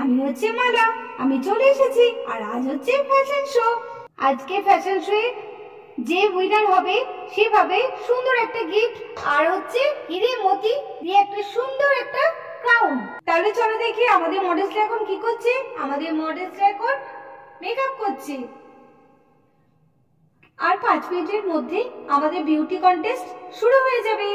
আমি হচ্ছে মালা, আমি চলে এসেছি। আর আজ হচ্ছে ফ্যাশন শো। আজকে ফ্যাশন শো যে উইনার হবে সে পাবে সুন্দর একটা গিফট আর হচ্ছে হিরে মতি দিয়ে একটা সুন্দর একটা ক্রাউন। তাহলে চলো দেখি আমাদের মডেলসরা এখন কি করছে। আমাদের মডেলসরা এখন মেকআপ করছে। আর 5 মিনিটের মধ্যে আমাদের বিউটি কন্টেস্ট শুরু হয়ে যাবে।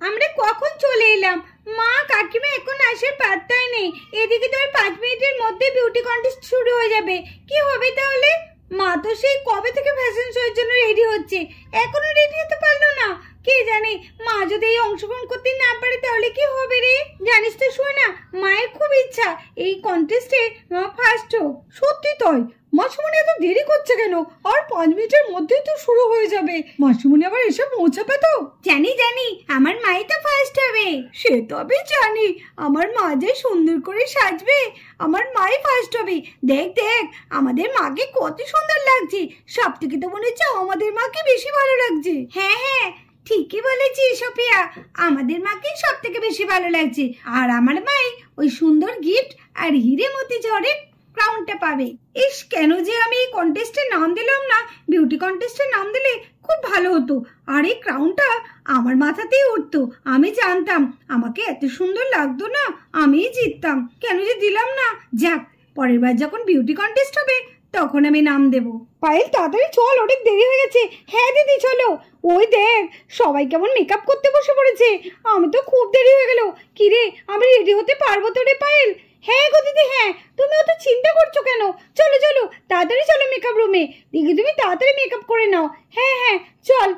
আমরা কখন চলে এলাম, মা কাকিমা এখন আসার পাত্তাই নেই। এদিকে তো আর 5 মিনিটের মধ্যে বিউটি কন্টেস্ট শুরু হয়ে যাবে। কি হবে তাহলে? মা তো সেই কবে থেকে ফ্যাশন শো এর জন্য রেডি হচ্ছে, এখনো রেডি হতে পারলো না। কে জানে মা যদি এই অংশগ্রহণ করতে না পারে তাহলে কি হবে রে। জানিস তো শোনা, মায়ের খুব ইচ্ছা এই কন্টেস্টে মা ফার্স্ট হোক। সত্যি তাই, মাসিমণি এত দেরি করছে কেন? আর 5 মিনিটের মধ্যেই তো শুরু হয়ে যাবে। মাসিমণি আবার এসে পৌঁছাবে তো? জানি জানি, আমার মাই তো ফার্স্ট হবে। সে তো আমি জানি, আমার মা যে সুন্দর করে সাজবে, আমার মাই ফার্স্ট হবে। দেখ দেখ আমাদের মাকে কত সুন্দর লাগছে। সব থেকে তো মনে হচ্ছে আমাদের মাকে বেশি ভালো লাগছে। হ্যাঁ হ্যাঁ ঠিকই বলেছিস সোফিয়া, আমাদের মাকে সব থেকে বেশি ভালো লাগছে। আর আমার মাই ওই সুন্দর গিফট আর হিরে মতি জহরের ক্রাউনটা পাবে। ইস, কেন যে আমি এই কন্টেস্টের নাম দিলাম না। বিউটি কন্টেস্টের নাম দিলে খুব ভালো হতো। আর এই ক্রাউনটা আমার মাথাতেই উঠতো। আমি জানতাম আমাকে এত সুন্দর লাগতো না, আমিই জিততাম। কেন যে দিলাম না। যাক, পরের বার যখন বিউটি কন্টেস্ট হবে তখন আমি নাম দেব। পায়েল তাড়াতাড়ি চল, অনেক দেরি হয়ে গেছে। হ্যাঁ দিদি চলো। ওই দেখ সবাই কেমন মেকআপ করতে বসে পড়েছে। আমি তো খুব দেরি হয়ে গেল। কি রে, আমি রেডি হতে পারবো তো রে পায়েল? হ্যাঁ গো দিদি হ্যাঁ, তুমি অত চিন্তা করছো কেন? চলো চলো তাড়াতাড়ি চলো মেকআপ রুমে। দিদি তুমি তাড়াতাড়ি মেকআপ করে নাও। হ্যাঁ হ্যাঁ চল।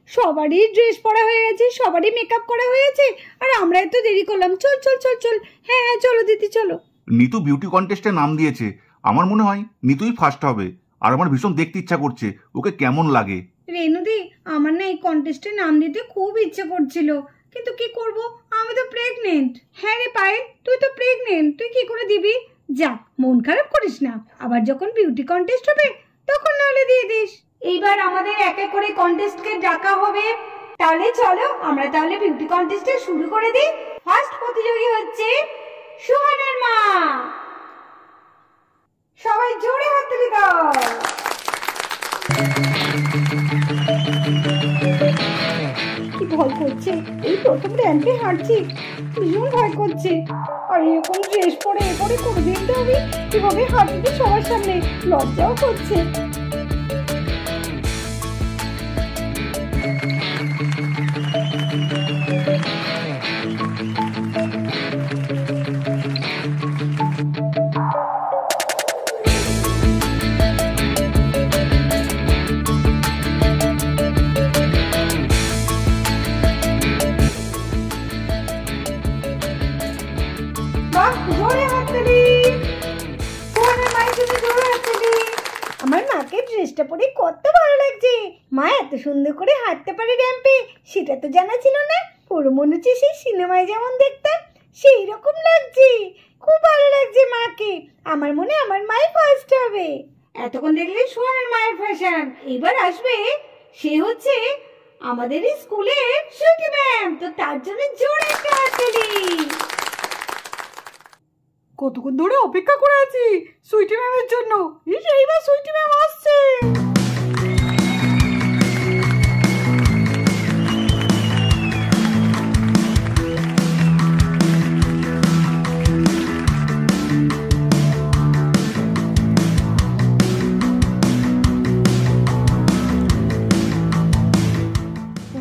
সবারই ড্রেস পরা হয়ে গেছে, সবারই মেকআপ করা হয়েছে, আর আমরা এত দেরি করলাম। চল চল চল চল। হ্যাঁ হ্যাঁ চলো দিদি চলো। নিতু বিউটি কন্টেস্টে নাম দিয়েছে। আমার মনে হয় নিতুই ফার্স্ট হবে। আর আমার ভীষণ দেখতে ইচ্ছা করছে ওকে কেমন লাগে। রেনুদি, আমার না এই কন্টেস্টে নাম দিতে খুব ইচ্ছে করছিল, কিন্তু কি করব, আমি তো প্রেগনেন্ট। হ্যাঁ রে পায়েল, তুই তো প্রেগনেন্ট, তুই কি করে দিবি? যা, মন খারাপ করিস না। আবার যখন বিউটি কন্টেস্ট হবে তখন নাহলে দিয়ে দিস। এইবার আমাদের এক এক করে কন্টেস্টকে ডাকা হবে। তাহলে চলো আমরা তাহলে বিউটি কন্টেস্টে শুরু করে দিই। ফার্স্ট প্রতিযোগী হচ্ছে সুহানার মা। সবাই জোরে হাততালি দাও। কি ভয় করছে, এই প্রথম র্যাম্পে হাঁটছি, ভীষণ ভয় করছে। আর এরকম ড্রেস পরে এরপরে কোনোদিন তো আমি কিভাবে হাঁটতে সবার সামনে, লজ্জাও করছে। আমার মাকে ড্রেসটা পরে কত ভালো লাগছে। মা এত সুন্দর করে হাঁটতে পারে র্যাম্পে, সেটা তো জানা ছিল না। পুরো মনে হচ্ছে সেই সিনেমায় যেমন দেখতাম সেই রকম লাগছে। খুব ভালো লাগছে মাকে। আমার মনে আমার মাই ফার্স্ট হবে। এতক্ষণ দেখলে সুহানের মায়ের ফ্যাশন। এবার আসবে সে হচ্ছে আমাদের স্কুলের সুইটি ম্যাম। তো তার জন্য জোরে একটা হাততালি। কতক্ষণ ধরে অপেক্ষা করে আছি সুইটি ম্যামের জন্য। এইবার সুইটি ম্যাম আসছে।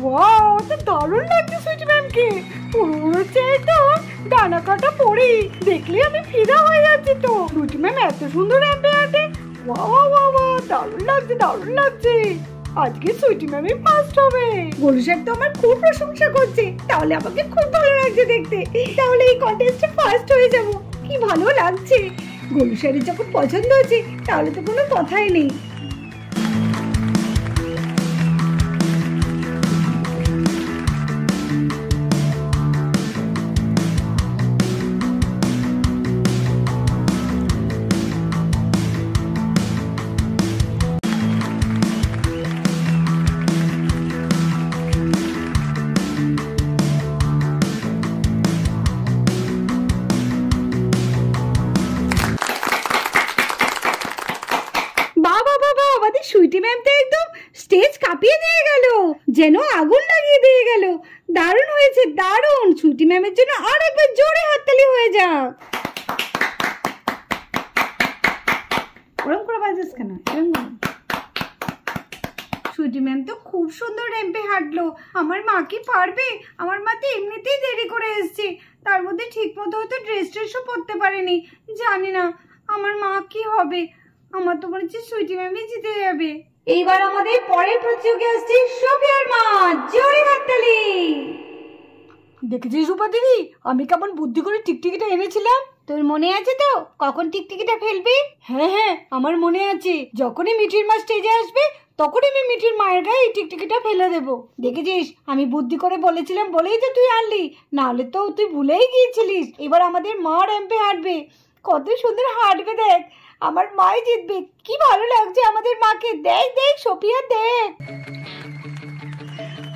ওয়াও, তো দারুণ লাগছে সুইটি ম্যামকে। পুরো হচ্ছে একদম ডানা কাটা পড়ি, দেখলে আমি ফিদা হয়ে যাচ্ছি। তো সুইটি ম্যাম এত সুন্দর র্যাম্পে হাঁটে। ওয়া ওয়া ওয়া, দারুণ লাগছে দারুণ লাগছে। আজকে সুইটি ম্যামই ফার্স্ট হবে। গোলু স্যার তো আমার খুব প্রশংসা করছে, তাহলে আমাকে খুব ভালো লাগছে দেখতে। তাহলে এই কন্টেস্টে ফার্স্ট হয়ে যাব। কি ভালো লাগছে। গোলু স্যারের যখন পছন্দ হয়েছে তাহলে তো কোনো কথাই নেই। যেন আগুন লাগিয়ে দিয়ে গেল। দারুণ হয়েছে, দারুণ। সুইটি ম্যামের জন্য আর একবার জোরে হাততালি হয়ে যাক। ওরম করে বাজাস কেন? সুইটি ম্যাম তো খুব সুন্দর র্যাম্পে হাঁটলো। আমার মা কি পারবে? আমার মা তো এমনিতেই দেরি করে এসছে, তার মধ্যে ঠিক মতো হয়তো ড্রেস ট্রেসও পরতে পারেনি। জানি না আমার মা কি হবে। আমার তো মনে হচ্ছে সুইটি ম্যামই জিতে যাবে। এইবার আমাদের পরের প্রতিযোগী আসছে সোফিয়ার মা। জোরে হাততালি। দেখেছিস রূপা দিদি, আমি কেমন বুদ্ধি করে টিকটিকিটা এনেছিলাম? তোর মনে আছে তো কখন টিকটিকিটা ফেলবি? হ্যাঁ হ্যাঁ, আমার মনে আছে। যখনই মিঠির মা স্টেজে আসবে তখনই আমি মিঠির মায়ের গায়ে এই টিকটিকিটা ফেলে দেবো। দেখেছিস আমি বুদ্ধি করে বলেছিলাম বলেই তো তুই আনলি, নাহলে তো তুই ভুলেই গিয়েছিলিস। এবার আমাদের মা র্যাম্পে হাঁটবে। কত সুন্দর হাঁটবে দেখ। আমার মাই জিতবে। কি ভালো লাগছে আমাদের মাকে। দেখ দেখ সোফিয়া, দেখ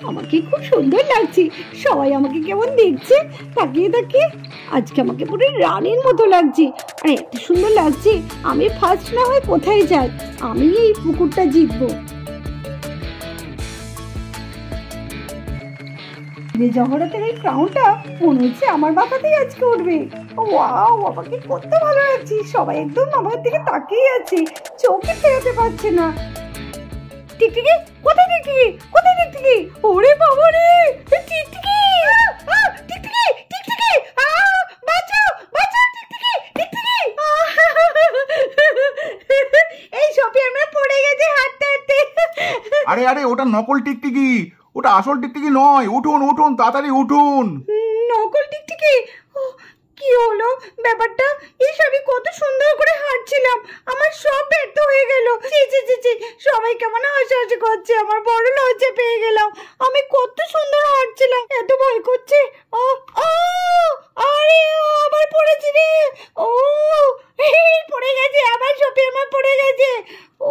আমাকে খুব সুন্দর লাগছে। সবাই আমাকে কেমন দেখছে তাকিয়ে তাকিয়ে। আজকে আমাকে পুরো রানীর মতো লাগছে। আর এত সুন্দর লাগছে। আমি ফার্স্ট না হয়ে কোথায় যাই, আমি এই পুকুরটা জিতবো। যে জহরতের এই ক্রাউনটা মনে হচ্ছে আমার মাথাতেই আজকে উঠবে। ওয়াও, আমাকে কত ভালো লাগছে। সবাই একদম আমার দিকে তাকিয়ে আছে, চোখে ফেরাতে পারছে না। টিকটিকি কোথায়? টিকটিকি কোথায়? টিকটিকি, ওরে বাবা রে, টিকটিকি টিকটিকি টিকটিকি, বাঁচাও বাঁচাও টিকটিকি টিকটিকি। এই সোফিয়া আমরা পড়ে গেছে হাঁটতে হাঁটতে। আরে আরে, ওটা নকল টিকটিকি, ওটা আসল টিকটিকি নয়। উঠুন উঠুন, তাড়াতাড়ি উঠুন। নকল টিকটিকি? কি হলো ব্যাপারটা? এই সবই কত সুন্দর করে হাঁটছিলাম, আমার সব ব্যর্থ হয়ে গেল। ছি ছি ছি ছি, সবাই কেমন হাসাহাসি করছে। আমার বড় লজ্জা পেয়ে গেলাম। আমি কত সুন্দর হাঁটছিলাম, এত ভয় করছে। আরে আবার পড়েছি রে। ও পড়ে গেছে আবার, সপি আমার পড়ে গেছে।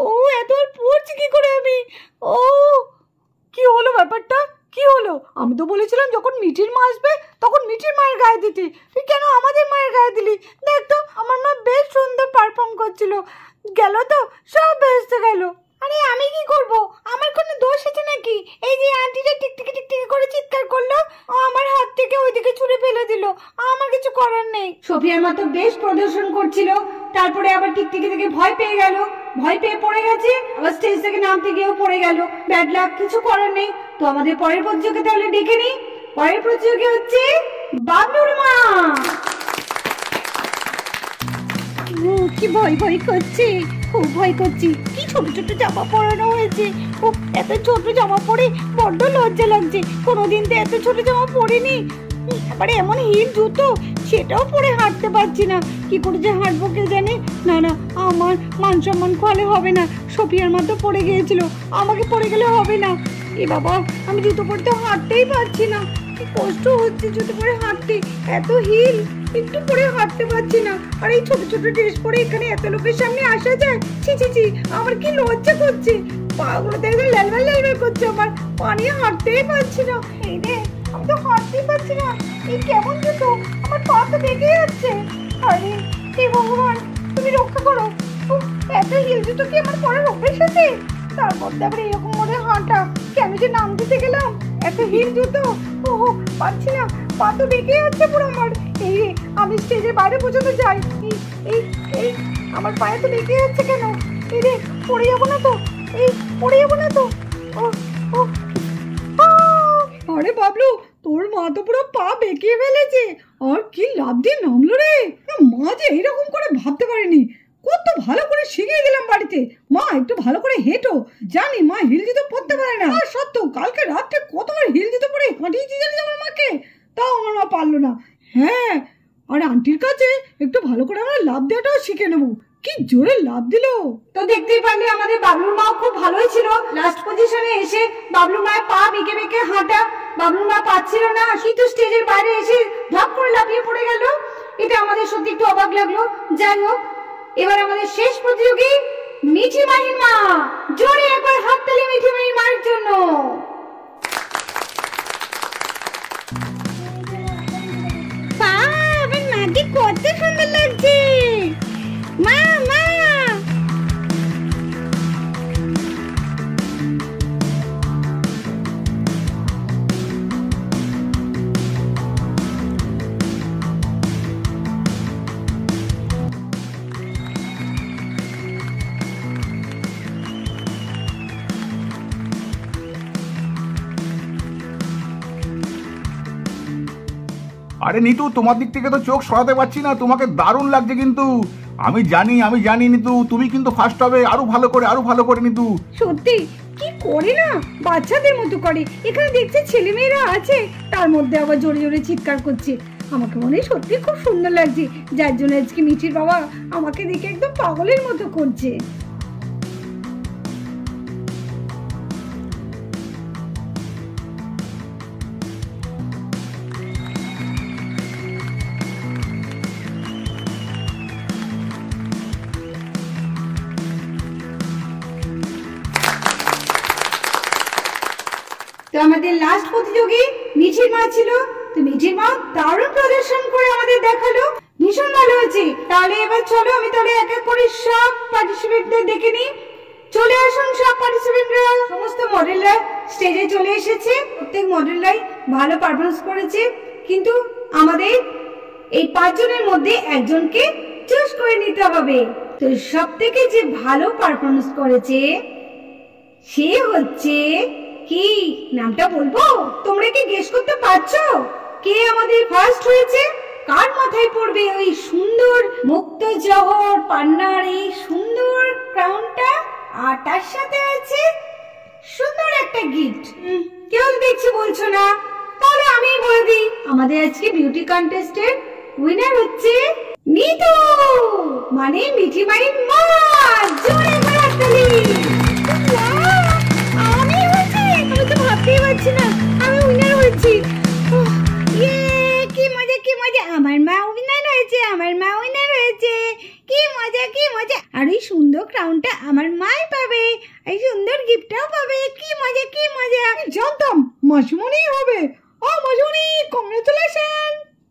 ও এত পড়ছি কি করে আমি? ও কি হলো ব্যাপারটা? কি হলো? আমি তো বলেছিলাম যখন মিঠির মা আসবে তখন মিঠির মায়ের গায়ে দিতে। তুই কেন আমাদের মায়ের গায়ে দিলি? দেখ তো, আমার মা বেশ সুন্দর পারফর্ম করছিল। গেল তো, সব ভেস্তে গেল। আরে আমি কি করব? আমার কোনো দোষ আছে নাকি? এই যে আন্টিটা টিকটিকি টিকটিকি করে চিৎকার করলো, আমার হাত থেকে ওইদিকে ছুঁড়ে ফেলে দিল। আমার কিছু করার নেই। সোফিয়ার মা তো বেশ প্রদর্শন করছিল, তারপরে আবার টিকটিকি থেকে ভয় পেয়ে গেল, ভয় পেয়ে পড়ে গেছে, আবার স্টেজ থেকে নামতে গিয়েও পড়ে গেল। ব্যাড লাক, কিছু করার নেই। তো আমাদের পরের প্রতিযোগী তাহলে ডেকে নিই। পরের প্রতিযোগী হচ্ছে বাবলুর মা। কি ভয় ভয় করছে, খুব ভয় করছি। কি ছোট ছোট জামা পরানো হয়েছে। ও এত ছোট জামা পরে বড্ড লজ্জা লাগছে। কোনোদিন তো এত ছোট জামা পরিনি। এবারে এমন হিল জুতো, সেটাও পরে হাঁটতে পারছি না। কি করে যে হাঁটবো কে জানে। না না, আমার মান সম্মান খোয়ালে হবে না। সোফিয়ার মা তো পড়ে গিয়েছিল, আমাকে পড়ে গেলে হবে না। এ বাবা, আমি জুতো পরতে হাঁটতেই পারছি না। কি কষ্ট হচ্ছে জুতো পরে হাঁটতে। এত হিল, একটু পরে হাঁটতে পারছি না। আর এই ছোট ছোট ড্রেস পরে এখানে এত লোকের সামনে আসা যায়? ছি ছি ছি, আমার কি লজ্জা করছে। পাগুলো তো একদম লালবাল লালবাল করছে। আমার পা নিয়ে হাঁটতেই পারছি না। এই রে, আমি তো হাঁটতেই পারছি না। এই কেমন জুতো, আমার পা তো বেঁকে যাচ্ছে। আরে হে ভগবান, তুমি রক্ষা করো। এত হিল জুতো কি আমার পরার অভ্যেস আছে? তার মধ্যে আবার এরকম মনে হাঁটা, কেন যে নাম দিতে গেলাম। এত হিল জুতো, ওহো পারছি না, পা তো বেঁকে যাচ্ছে পুরো আমার। এই রে, আমি স্টেজের বাইরে পর্যন্ত যাই। এই এই আমার পায়ে তো বেঁকে যাচ্ছে কেন? এই রে, পড়ে যাবো না তো? এই পড়ে যাবো না তো? ও ও, আরে বাবলু, তোর মা তো পুরো পা বেঁকিয়ে ফেলেছে। আর কি লাভ দিয়ে নামলো রে। মা যে এইরকম করে ভাবতে পারেনি। কত ভালো করে শিখিয়ে দিলাম বাড়িতে, মা একটু ভালো করে হেঁটো। জানি মা হিল জুতো পরতে পারে না, আর সত্ত্বেও কালকে রাত্রে কতবার হিল জুতো পরে হাঁটিয়েছি জানিস আমার মাকে, তাও আমার মা পারলো না। হ্যাঁ, আর আন্টির কাছে একটু ভালো করে আমরা লাভ দেওয়াটাও শিখে নেবো। কি জোরে লাভ দিল। তো দেখতেই পারলে আমাদের বাবলুর মাও খুব ভালোই ছিল। লাস্ট পজিশনে এসে বাবলুর মায়ের পা বেঁকে বেঁকে হাঁটা, বাবলুর মা পাচ্ছিল না, কিন্তু স্টেজের বাইরে এসে ধাপ করে লাফিয়ে পড়ে গেল। এটা আমাদের সত্যি একটু অবাক লাগলো। যাই হোক, এবার আমাদের শেষ প্রতিযোগী মিঠি মাহির মা। জোরে একবার হাততালি মিঠি মাহির মায়ের জন্য। আমার মাকে কত সুন্দর লাগছে। মা মা, আরে নিতু, তোমার দিক থেকে তো চোখ সরাতে পারছি না, তোমাকে দারুণ লাগছে কিন্তু। আমি জানি নিতু, তুমি কিন্তু ফার্স্ট হবে। আরো ভালো করে নিতু। সত্যি কি করে না, বাচ্চাদের মতো করে। এখানে দেখছে ছেলেমেয়েরা আছে, তার মধ্যে আবার জোরে জোরে চিৎকার করছে। আমাকে মনে হয় সত্যি খুব সুন্দর লাগছে, যার জন্য আজকে মিঠির বাবা আমাকে দেখে একদম পাগলের মতো করছে। তো আমাদের লাস্ট প্রতিযোগী মিঠির মা ছিল। তো মিঠির মা দারুণ প্রদর্শন করে আমাদের দেখালো, ভীষণ ভালো হয়েছে। তাহলে এবার চলো আমি তাহলে এক এক করে সব পার্টিসিপেন্টদের দেখে নিই। চলে আসুন সব পার্টিসিপেন্টরা। সমস্ত মডেলরা স্টেজে চলে এসেছে। প্রত্যেক মডেলরাই ভালো পারফরমেন্স করেছে, কিন্তু আমাদের এই 5 জনের মধ্যে একজনকে চুজ করে নিতে হবে। তো সব থেকে যে ভালো পারফরমেন্স করেছে সে হচ্ছে, কি নামটা বলবো, তোমরা কি গেস করতে পারছো কে আমাদের ফার্স্ট হয়েছে? কার মাথায় পড়বে ওই সুন্দর মুক্ত জহর পান্নার এই সুন্দর ক্রাউনটা, আর তার সাথে আছে সুন্দর একটা গিফট? কেউ দেখছি বলছো না, তাহলে আমি বলে দিই, আমাদের আজকে বিউটি কন্টেস্টের উইনার হচ্ছে নিতু, মানে মিঠি মায়ের মা। জোরে হাততালি। আমি হয়েছি, আমি তো ভাবতেই পারছি না আমি উইনার হয়েছি। ইয়ে, কি মজা কি মজা, আমার মা উইনার হয়েছে, আমার মা উইনার হয়েছে। কি মজা কি মজা। আর এই সুন্দর ক্রাউনটা আমার মাই পাবে, এই সুন্দর গিফটটাও পাবে। কি মজা কি মজা। জানতাম মাসিমণিই হবে। ও মাসিমণি, কংগ্রেচুলেশন।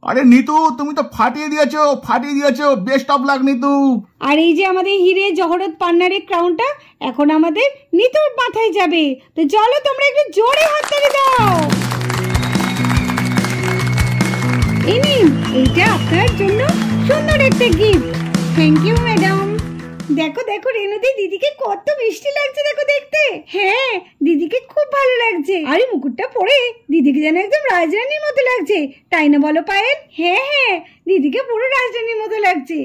আরে নিতু, তুমি তো ফাটিয়ে দিয়েছো। Best of luck Nitu. আর এই যে আমাদের হিরে জহরত পান্নারের ক্রাউনটা এখন আমাদের নিতুর মাথায় যাবে। তো চলো তোমরা একটু জোরে হাততালি দাও। এই নিন, এইটা আপনার জন্য সুন্দর একটা গিফট। Thank you madam. দেখো দেখো রেনুদি, দিদিকে কত মিষ্টি লাগছে দেখো দেখতে। হ্যাঁ, দিদিকে খুব ভালো লাগছে। আর এই মুকুটটা পরে দিদিকে যেন একদম রাজরানীর মতো লাগছে, তাই না বলো পায়েল? হ্যাঁ হ্যাঁ, দিদিকে পুরো রাজরানীর মতো লাগছে।